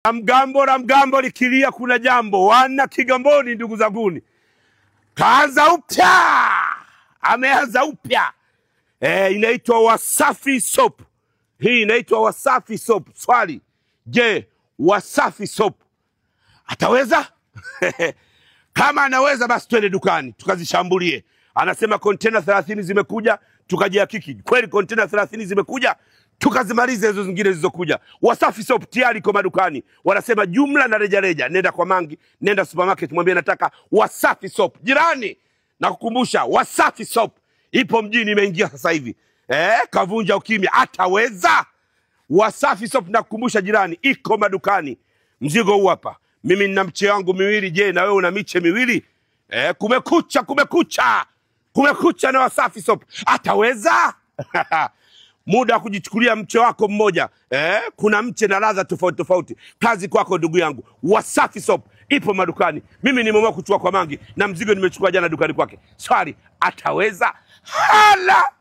Mgambo likilia kuna jambo. Wana Kigamboni ndugu zanguni. Kaanza upya. Ameanza upya. Inaitwa Wasafi Soap. Hii inaitwa Wasafi Soap. Swali. Je, Wasafi Soap ataweza? Kama anaweza basi twende dukani tukazishambulie. Anasema container 30 zimekuja, tukajihakiki. Kweli container 30 zimekuja, tukazimaliza hizo zingine zilizokuja. Wasafi Soap tayari kwa madukani. Wanasema jumla na rejareja. Nenda kwa Mangi, nenda supermarket, mwambie nataka Wasafi Soap. Jirani, nakukumbusha Wasafi Soap ipo mjini, imeingia sasa hivi. Kavunja ukimya. Ataweza? Wasafi Soap nakukumbusha jirani, iko madukani. Mzigo huu hapa. Mimi nina mche wangu miwili, je na wewe una miche miwili? Kumekucha na Wasafi Soap. Ataweza? Muda kujichukulia mche wako mmoja. Kuna mche na ladha tofauti tofauti. Kazi kwako ndugu yangu. Wasafi Soap ipo madukani. Mimi nimeamua kuchukua kwa Mangi na mzigo nimechukua jana dukani kwake. Swali, ataweza? Hala!